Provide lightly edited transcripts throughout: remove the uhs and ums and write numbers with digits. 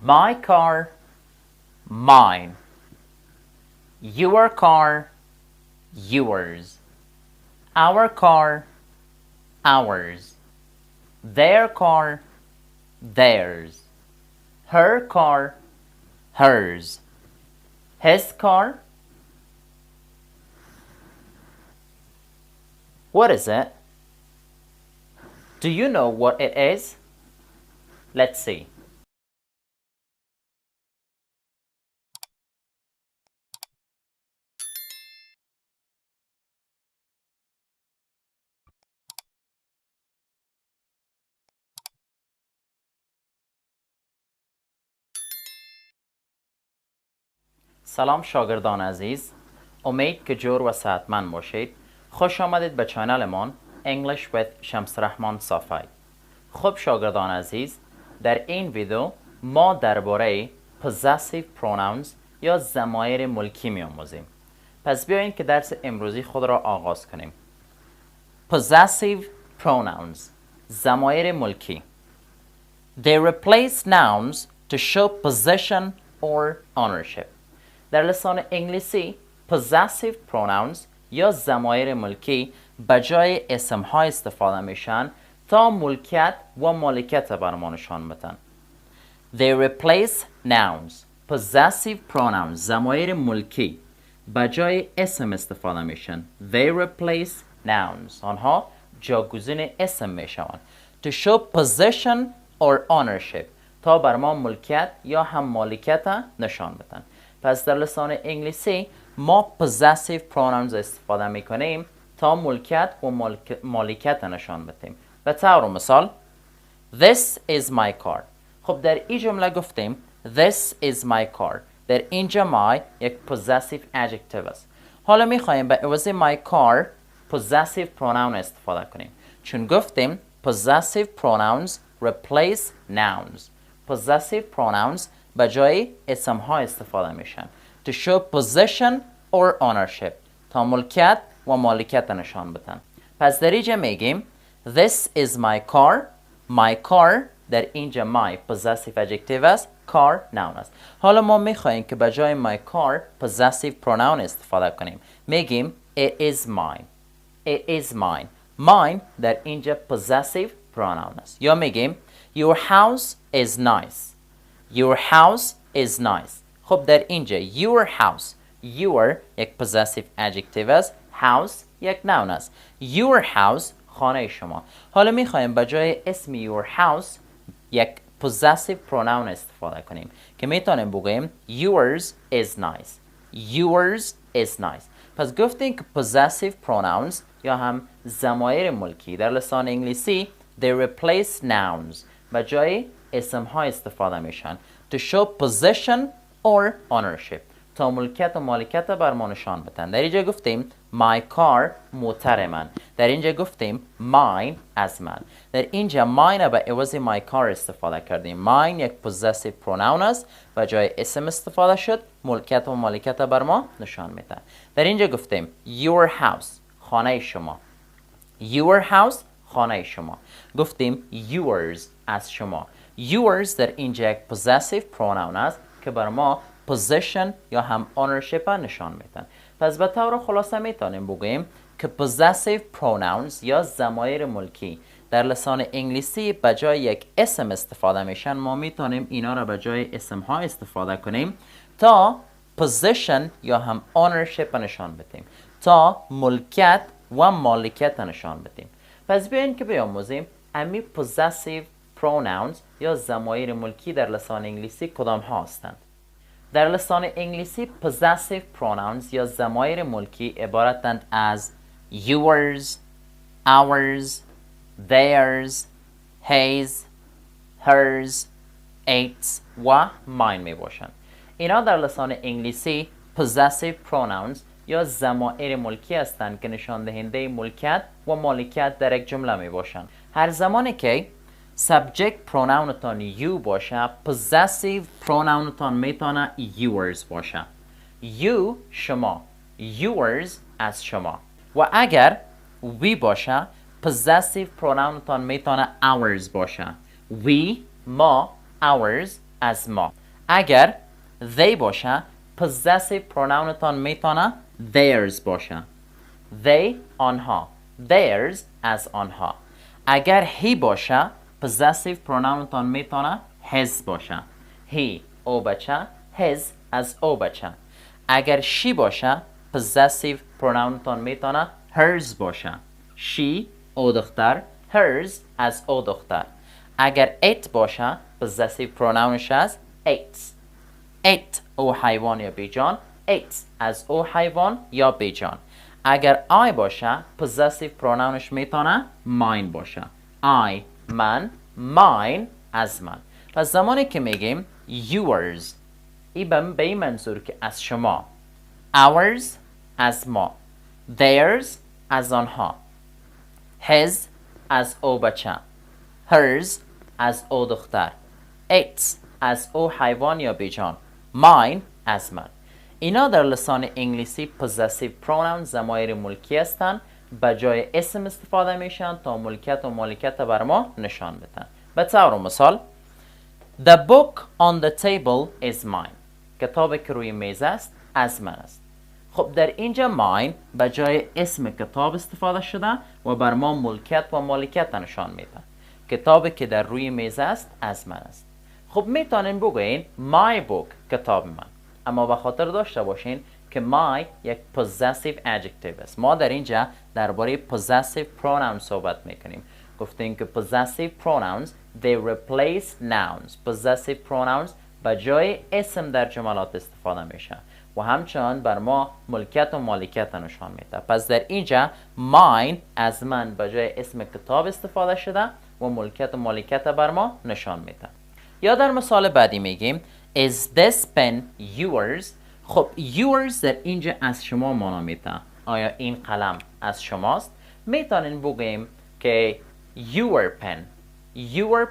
My car, mine. Your car, yours. Our car, ours. Their car, theirs. Her car, hers. His car. What is it? Do you know what it is? Let's see. سلام شاگردان عزیز، امید که جور و صحتمند باشید. خوش آمدید به چانلمان English with شمس رحمان صافی. خب شاگردان عزیز، در این ویدیو ما درباره Possessive Pronouns یا ضمایر ملکی می آموزیم. پس بیاییم که درس امروزی خود را آغاز کنیم. Possessive Pronouns، ضمایر ملکی. They replace nouns to show possession or ownership. در لسان انگلیسی possessive pronouns یا ضمایر ملکی به جای اسم‌ها استفاده میشن تا ملکیت و مالکیت بر ما نشان بدن. They replace nouns. Possessive pronouns ضمایر ملکی به جای اسم استفاده میشن. They replace nouns. آنها جاگزین اسم میشوند. To show possession or ownership. تا بر ما ملکیت یا هم مالکیت نشان بدن. پس در لسان انگلیسی ما possessive pronouns استفاده میکنیم تا ملکیت و مالکیت نشان بدیم. به طور مثال This is my car. خب در این جمله گفتیم This is my car. در اینجا my یک possessive adjective است. حالا میخوایم به عوض my car possessive pronoun استفاده کنیم. چون گفتیم possessive pronouns replace nouns. Possessive pronouns به جای اسم ها استفاده میشن. To show possession or ownership. تا ملکیت و مالکیت نشان بدن. پس در اینجا میگیم This is my car. My car در اینجا my possessive adjective است. car noun است. حالا ما میخواهیم که به جای my car possessive pronoun استفاده کنیم. میگیم It is mine. It is mine. Mine در اینجا possessive pronoun است. یا میگیم Your house is nice. Your house is nice. خب در اینجا your house. Your یک possessive adjective است. House یک noun است. Your house خانه شما. حالا میخوایم به جای اسم your house یک possessive pronoun استفاده کنیم که میتونیم بگوییم yours is nice. Yours is nice. پس گفتیم که possessive pronouns یا هم ضمایر ملکی در لسان انگلیسی they replace nouns. به جای اسم ها استفاده میشن to show possession or ownership. تا ملکیت و مالکیت بر ما نشان بدن. در اینجا گفتیم my car موتر من. در اینجا گفتیم mine از من. در اینجا mine به عوض my car استفاده کردیم. mine یک possessive pronoun است. و جای اسم استفاده شد. ملکیت و مالکیت بر ما نشان میدن. در اینجا گفتیم your house خانه شما. your house خانه شما. گفتیم yours از شما. yours در اینجا یک possessive pronoun است که بر ما possession یا هم ownership نشان میدن. پس به طور خلاصه میتونیم بگوییم که possessive pronouns یا ضمایر ملکی در لسان انگلیسی به جای یک اسم استفاده میشن. ما میتونیم اینا را به جای اسم ها استفاده کنیم تا possession یا هم ownership نشان بدیم. تا ملکیت و مالکیت نشان بدیم. پس بیاین که بیاموزیم امی possessive pronouns یا ضمایر ملکی در لسان انگلیسی کدام ها هستند. در لسان انگلیسی possessive pronouns یا ضمایر ملکی عبارتند از yours, ours, theirs, his, hers, its و mine می باشند. اینا در لسان انگلیسی possessive pronouns یا ضمایر ملکی هستند که نشان دهنده ملکیت و مالکیت در یک جمله می باشند. هر زمانی که subject pronoun تان you باشه possessive pronoun تان میتونه yours باشه. you شما. yours از شما. و اگر we باشه possessive pronoun تان میتونه ours باشه. we ما. ours از ما. اگر they باشه possessive pronoun تان میتونه theirs باشه. they آنها. theirs از آنها. اگر he باشه possessive pronoun تان میتونه his باشه. he او بچه his از او بچه. اگر she باشه possessive pronoun تان میتونه hers باشه. she او دختر hers از او دختر. اگر it باشه possessive pronounش از its. it او حیوان یا بیجان its از او حیوان یا بیجان. اگر I باشه possessive pronounش میتونه mine باشه. I من mine از من. پس زمانی که میگیم yours این به این منظور که از شما. ours از ما. theirs از آنها. his از او بچه. hers از او دختر. its از او حیوان یا بیجان. mine از من. اینا در لسان انگلیسی possessive pronouns ضمایر ملکی هستند. به جای اسم استفاده میشن تا ملکیت و مالکیت بر ما نشان بدن. به طور مثال The book on the table is mine. کتابی که روی میز است از من است. خب در اینجا mine به جای اسم کتاب استفاده شده و بر ما ملکیت و مالکیت نشان میده. کتابی که در روی میز است از من است. خب میتونین بگوین my book کتاب من. اما به خاطر داشته باشین که my یک possessive adjective است. ما در اینجا درباره possessive pronouns صحبت میکنیم. گفتیم که possessive pronouns they replace nouns. possessive pronouns به جای اسم در جملات استفاده میشه و همچنان بر ما ملکیت و مالکیت نشان میده. پس در اینجا mine از من به جای اسم کتاب استفاده شده و ملکیت و مالکیت بر ما نشان میده. یا در مثال بعدی میگیم Is this pen yours؟ خب yours در اینجا از شما معنا میده. آیا این قلم از شماست؟ میتونین بگیم که your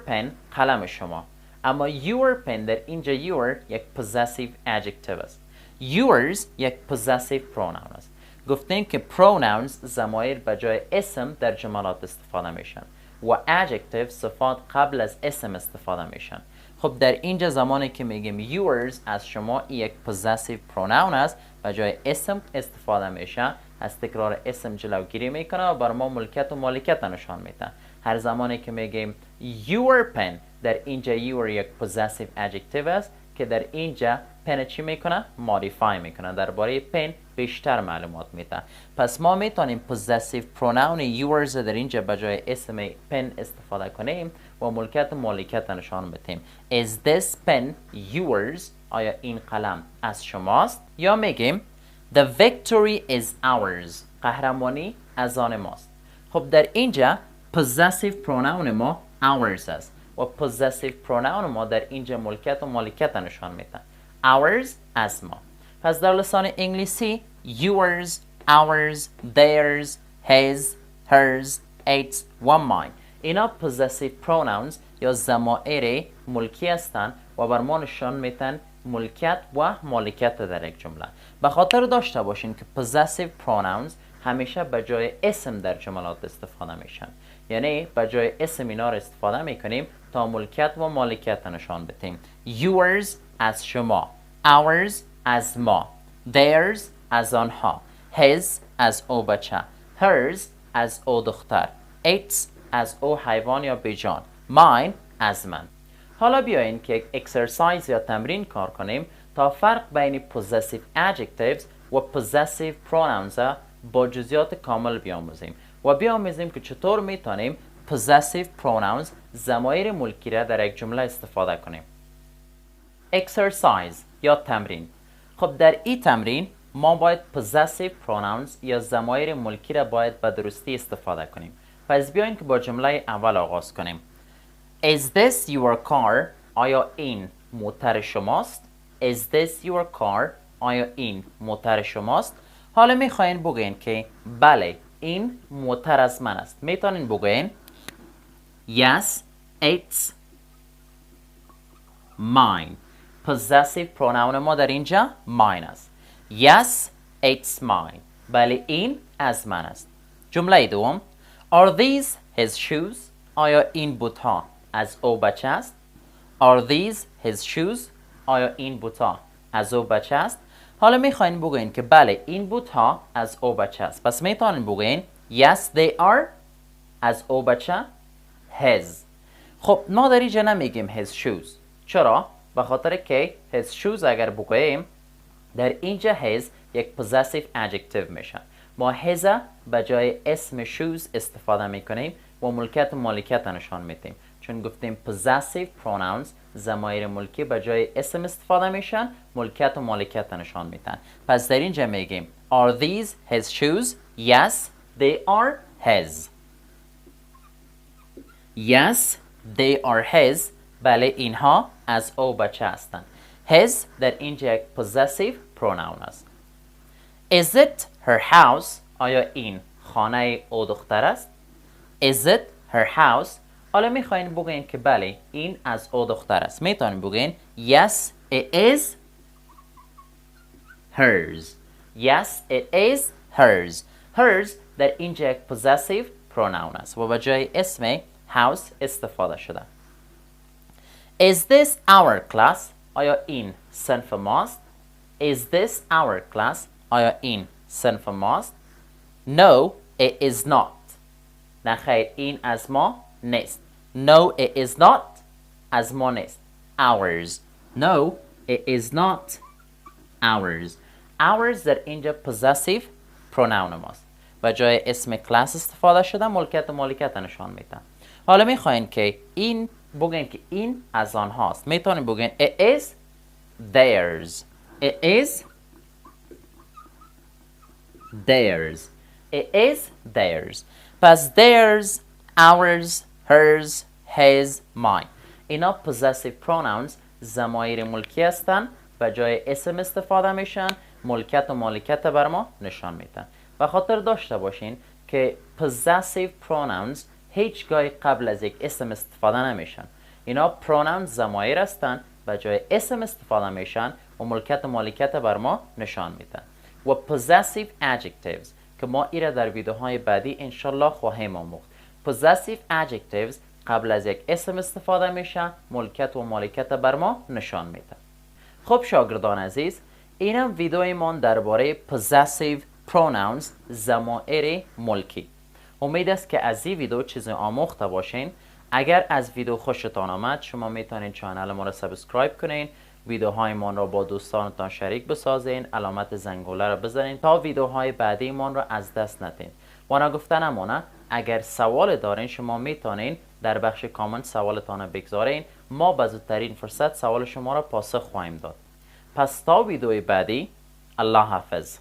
pen قلم شما. اما your pen در اینجا your یک possessive adjective است. yours یک possessive pronoun است. گفتیم که pronouns ضمایر به جای اسم در جملات استفاده میشن و adjective صفات قبل از اسم استفاده میشن. خب در اینجا زمانی که میگیم yours از شما یک possessive pronoun است به جای اسم استفاده میشه. از تکرار اسم جلوگیری میکنه و بر ما ملکیت و مالکیت نشان میده. هر زمانی که میگیم your pen در اینجا your یک possessive adjective است که در اینجا pen چی میکنه؟ modify میکنه. درباره pen بیشتر معلومات میده. پس ما میتونیم possessive pronoun yours در اینجا به جای اسم pen استفاده کنیم و ملکیت و مالکیت نشان بدیم. Is this pen yours؟ آیا این قلم از شماست؟ یا میگیم The victory is ours. قهرمانی از آن ماست. خب در اینجا possessive pronoun ما ours است و possessive pronoun ما در اینجا ملکیت و مالکیت نشان میده. ours از ما. پس در لسان انگلیسی yours, ours, theirs, his, hers, its و mine اینا possessive pronouns یا ضمایر ملکی هستند و بر ما نشان میدن ملکیت و مالکیت در یک جمله. به خاطر داشته باشین که possessive pronouns همیشه به جای اسم در جملات استفاده میشن. یعنی به جای اسم اینا رو استفاده میکنیم تا ملکیت و مالکیت نشان بدیم. yours از شما. ours از ما. theirs از آنها. his از او بچه. hers از او دختر. its از او حیوان یا بیجان. mine از من. حالا بیاین که یک اکسرسایز یا تمرین کار کنیم تا فرق بین possessive adjectives و possessive pronouns با جزئیات کامل بیاموزیم و بیاموزیم که چطور میتونیم possessive pronouns ضمایر ملکی را در یک جمله استفاده کنیم. اکسرسایز یا تمرین. خب در این تمرین ما باید possessive pronouns یا ضمایر ملکی را باید به درستی استفاده کنیم. پس بیاین که با جمله اول آغاز کنیم. Is this your car؟ آیا این موتر شماست؟ Is this your car؟ آیا این موتر شماست؟ حالا میخواین بگین که بله این موتر از من است. میتونین بگین Yes, it's mine. Possessive pronoun ما در اینجا mine است. Yes, it's mine. بله این از من است. جمله دوم Are these his shoes؟ آیا این بوت ها از او بچه است؟ Are these his shoes? آیا این بوت‌ها از او بچه است؟ حالا میخواین بگوین که بله این بوت‌ها از او بچه است. پس میتونین بگوین Yes they are از او بچه his. خب ما در اینجا نمیگیم his shoes. چرا؟ به خاطر که his shoes اگر بگوییم در اینجا his یک possessive adjective میشه. ما his به جای اسم shoes استفاده میکنیم و ملکیت و مالکیت نشان میدیم. چون گفتیم possessive pronouns ضمایر ملکی به جای اسم استفاده میشن، ملکیت و مالکیت نشان میدن. پس در اینجا میگیم Are these his shoes? Yes, they are his. Yes, they are his. بله اینها از او بچه هستند. His در اینجا یک possessive pronoun است. Is it her house? آیا این خانه او دختر است؟ Is it her house? حالا میخواین بگین که بله این از او دختر است. میتونین بگین Yes, it is hers. Yes, it is hers. Hers در اینجا یک possessive pronoun است و به جای اسم house استفاده شده. Is this our class? آیا این صنف ماست؟ Is this our class? آیا این صنف ماست؟ No, it is not. نه خیر این از ما نیست. No, it is not. از ما نیست. Ours. No, it is not ours. Ours در اینجا possessive pronoun ماست. و جای اسم کلاس استفاده شده ملکیت و مالکیت نشان میدن. حالا میخواین که این بگین که این از آنهاست. میتونین بگین it is theirs. It is theirs. It is theirs. پس theirs, ours, hers, his, mine. اینا possessive pronouns ضمایر ملکی هستن و جای اسم استفاده میشن ملکیت و مالکیت بر ما نشان میدن. و خاطر داشته باشین که possessive pronouns هیچگاه قبل از یک اسم استفاده نمیشن. اینا pronouns ضمایر هستن و جای اسم استفاده میشن و ملکیت و مالکیت بر ما نشان میدن. و possessive adjectives که ما ایره در ویدیوهای بعدی انشالله خواهیم آموخت. possessive adjectives قبل از یک اسم استفاده میشه ملکیت و مالکیت بر ما نشان میده. خب شاگردان عزیز اینم ویدیویمان درباره possessive pronouns ضمایر ملکی. امید است که از این ویدیو چیزی آموخته باشین. اگر از ویدیو خوشتان آمد شما میتونین کانال ما را سابسکرایب کنین، ویدیوهای ما را با دوستانتان شریک بسازین، علامت زنگوله را بزنین تا ویدیوهای بعدی ما را از دست ندین. و نگفته نمانه اگر سوال دارین شما میتونین در بخش کامنت سوالتان را بگذارین. ما به زودترین فرصت سوال شما را پاسخ خواهیم داد. پس تا ویدیوی بعدی الله حافظ.